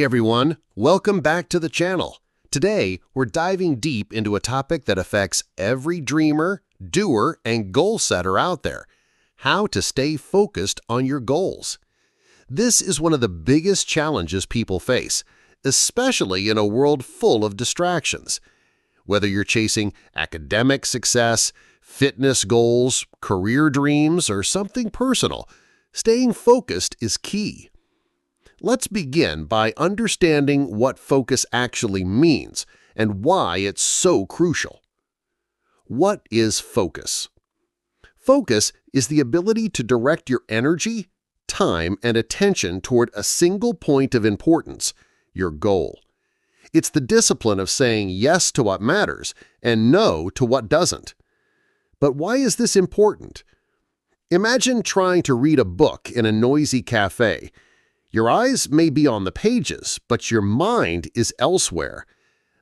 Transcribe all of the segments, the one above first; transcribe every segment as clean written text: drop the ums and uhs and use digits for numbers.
Hey everyone, welcome back to the channel. Today, we're diving deep into a topic that affects every dreamer, doer, and goal setter out there: how to stay focused on your goals. This is one of the biggest challenges people face, especially in a world full of distractions. Whether you're chasing academic success, fitness goals, career dreams, or something personal, staying focused is key. Let's begin by understanding what focus actually means and why it's so crucial. What is focus? Focus is the ability to direct your energy, time, and attention toward a single point of importance, your goal. It's the discipline of saying yes to what matters and no to what doesn't. But why is this important? Imagine trying to read a book in a noisy cafe. Your eyes may be on the pages, but your mind is elsewhere.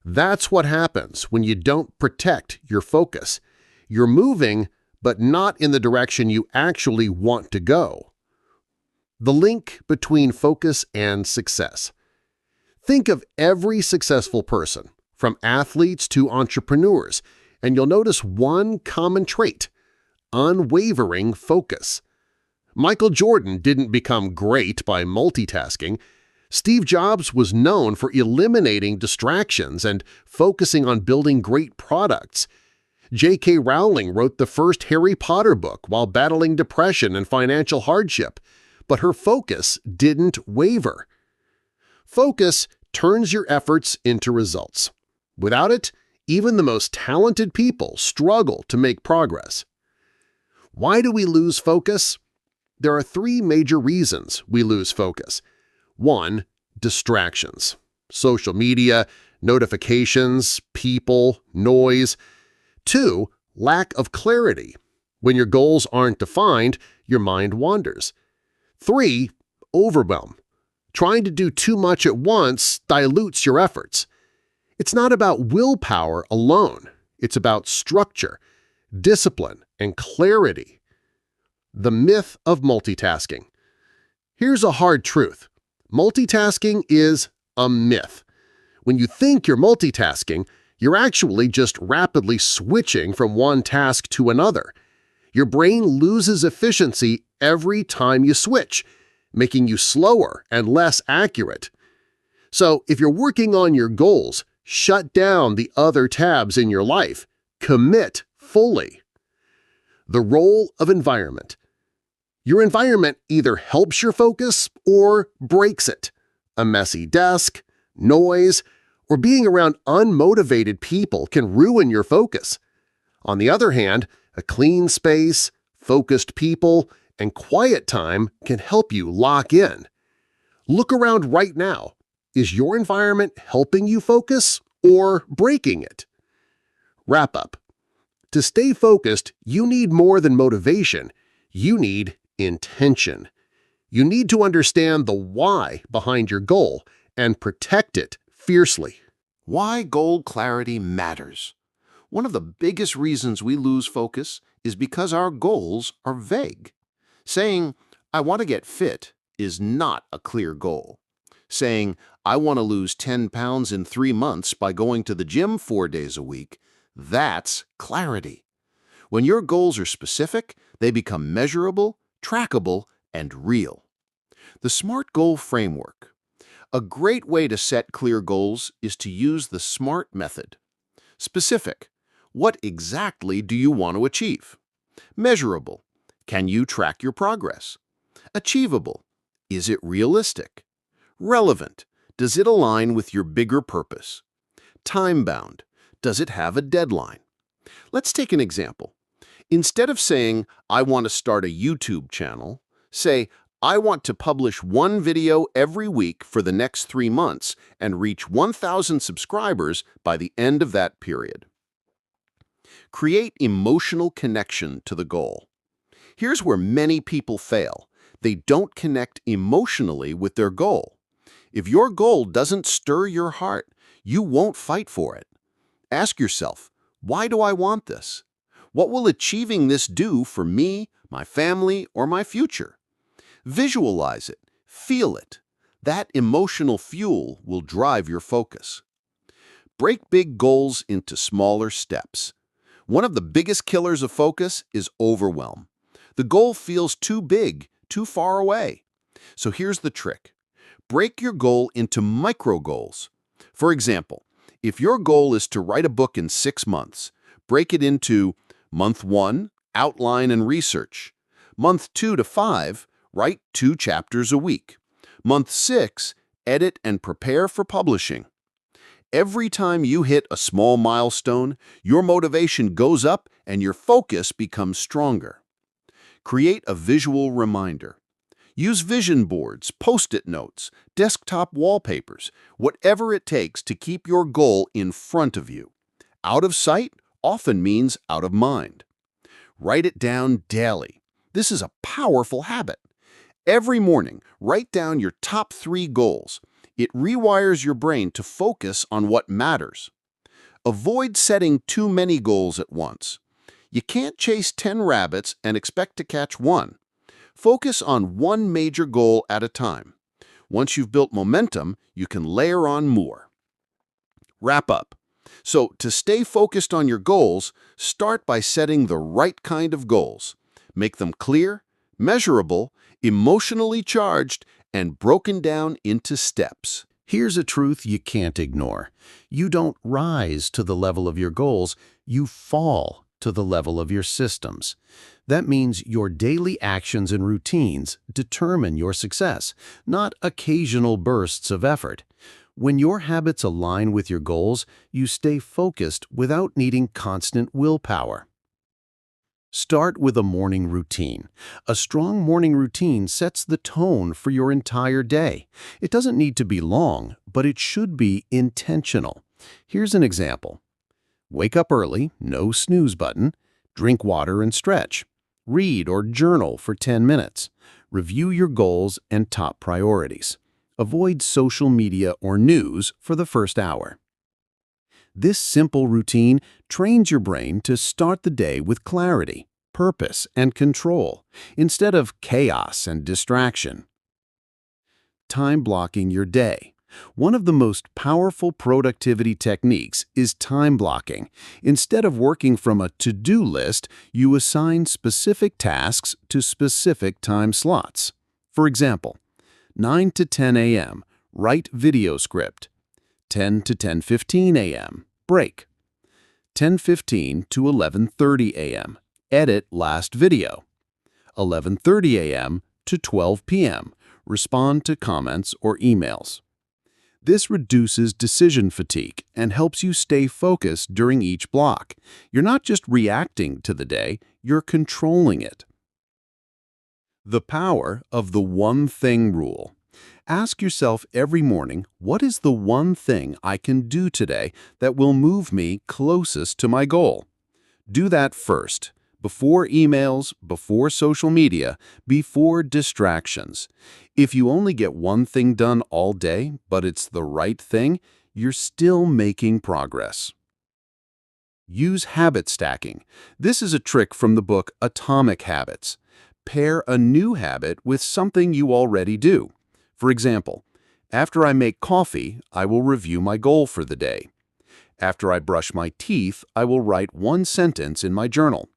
That's what happens when you don't protect your focus. You're moving, but not in the direction you actually want to go. The link between focus and success. Think of every successful person, from athletes to entrepreneurs, and you'll notice one common trait: unwavering focus. Michael Jordan didn't become great by multitasking. Steve Jobs was known for eliminating distractions and focusing on building great products. J.K. Rowling wrote the first Harry Potter book while battling depression and financial hardship, but her focus didn't waver. Focus turns your efforts into results. Without it, even the most talented people struggle to make progress. Why do we lose focus? There are three major reasons we lose focus. 1. Distractions. Social media, notifications, people, noise. 2. Lack of clarity. When your goals aren't defined, your mind wanders. 3. Overwhelm. Trying to do too much at once dilutes your efforts. It's not about willpower alone. It's about structure, discipline, and clarity. The myth of multitasking. Here's a hard truth. Multitasking is a myth. When you think you're multitasking, you're actually just rapidly switching from one task to another. Your brain loses efficiency every time you switch, making you slower and less accurate. So if you're working on your goals, shut down the other tabs in your life. Commit fully. The role of environment. Your environment either helps your focus or breaks it. A messy desk, noise, or being around unmotivated people can ruin your focus. On the other hand, a clean space, focused people, and quiet time can help you lock in. Look around right now. Is your environment helping you focus or breaking it? Wrap up. To stay focused, you need more than motivation. You need intention. You need to understand the why behind your goal and protect it fiercely. Why goal clarity matters. One of the biggest reasons we lose focus is because our goals are vague. Saying, "I want to get fit," is not a clear goal. Saying, "I want to lose 10 pounds in 3 months by going to the gym 4 days a week," that's clarity. When your goals are specific, they become measurable, trackable, and real. The SMART goal framework. A great way to set clear goals is to use the SMART method. Specific. What exactly do you want to achieve? Measurable. Can you track your progress? Achievable. Is it realistic? Relevant. Does it align with your bigger purpose? Time-bound. Does it have a deadline? Let's take an example. Instead of saying, "I want to start a YouTube channel," say, "I want to publish one video every week for the next 3 months and reach 1,000 subscribers by the end of that period." Create emotional connection to the goal. Here's where many people fail. They don't connect emotionally with their goal. If your goal doesn't stir your heart, you won't fight for it. Ask yourself, why do I want this? What will achieving this do for me, my family, or my future? Visualize it, feel it, That emotional fuel will drive your focus. Break big goals into smaller steps. One of the biggest killers of focus is overwhelm. The goal feels too big, too far away. So here's the trick. Break your goal into micro goals. For example, if your goal is to write a book in 6 months, break it into month 1, outline and research. Month 2 to 5, write 2 chapters a week. Month 6, edit and prepare for publishing. Every time you hit a small milestone, your motivation goes up and your focus becomes stronger. Create a visual reminder. Use vision boards, post-it notes, desktop wallpapers, whatever it takes to keep your goal in front of you. Out of sight often means out of mind. Write it down daily. This is a powerful habit. Every morning, write down your top 3 goals. It rewires your brain to focus on what matters. Avoid setting too many goals at once. You can't chase 10 rabbits and expect to catch one. Focus on one major goal at a time. Once you've built momentum, you can layer on more. Wrap up. So, to stay focused on your goals, start by setting the right kind of goals. Make them clear, measurable, emotionally charged, and broken down into steps. Here's a truth you can't ignore. You don't rise to the level of your goals, you fall to the level of your systems. That means your daily actions and routines determine your success, not occasional bursts of effort. When your habits align with your goals, you stay focused without needing constant willpower. Start with a morning routine. A strong morning routine sets the tone for your entire day. It doesn't need to be long, but it should be intentional. Here's an example. Wake up early, no snooze button. Drink water and stretch. Read or journal for 10 minutes. Review your goals and top priorities. Avoid social media or news for the first hour. This simple routine trains your brain to start the day with clarity, purpose, and control, instead of chaos and distraction. Time blocking your day. One of the most powerful productivity techniques is time blocking. Instead of working from a to-do list, you assign specific tasks to specific time slots. For example, 9 to 10 a.m., write video script. 10 to 10:15 a.m., break. 10:15 to 11:30 a.m., edit last video. 11:30 a.m. to 12 p.m., respond to comments or emails. This reduces decision fatigue and helps you stay focused during each block. You're not just reacting to the day, you're controlling it. The power of the one thing rule. Ask yourself every morning, what is the one thing I can do today that will move me closest to my goal? Do that first, before emails, before social media, before distractions. If you only get one thing done all day, but it's the right thing, you're still making progress. Use habit stacking. This is a trick from the book Atomic Habits. Pair a new habit with something you already do. For example, after I make coffee, I will review my goal for the day. After I brush my teeth, I will write one sentence in my journal.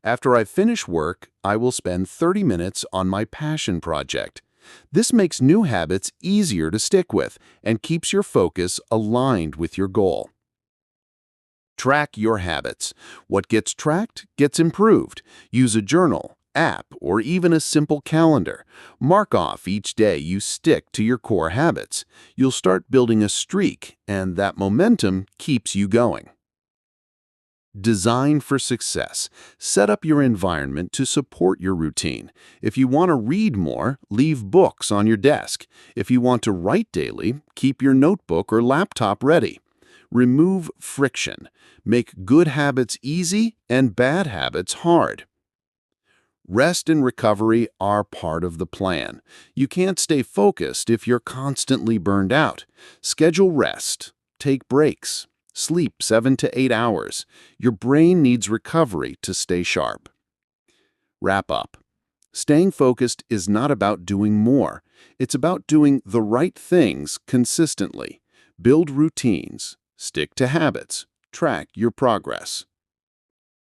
After I finish work, I will spend 30 minutes on my passion project. This makes new habits easier to stick with and keeps your focus aligned with your goal. Track your habits. What gets tracked gets improved. Use a journal, app, or even a simple calendar. Mark off each day you stick to your core habits. You'll start building a streak, and that momentum keeps you going. Design for success. Set up your environment to support your routine. If you want to read more, leave books on your desk. If you want to write daily, keep your notebook or laptop ready. Remove friction. Make good habits easy and bad habits hard. Rest and recovery are part of the plan. You can't stay focused if you're constantly burned out. Schedule rest. Take breaks. Sleep 7 to 8 hours. Your brain needs recovery to stay sharp. Wrap up. Staying focused is not about doing more. It's about doing the right things consistently. Build routines. Stick to habits. Track your progress.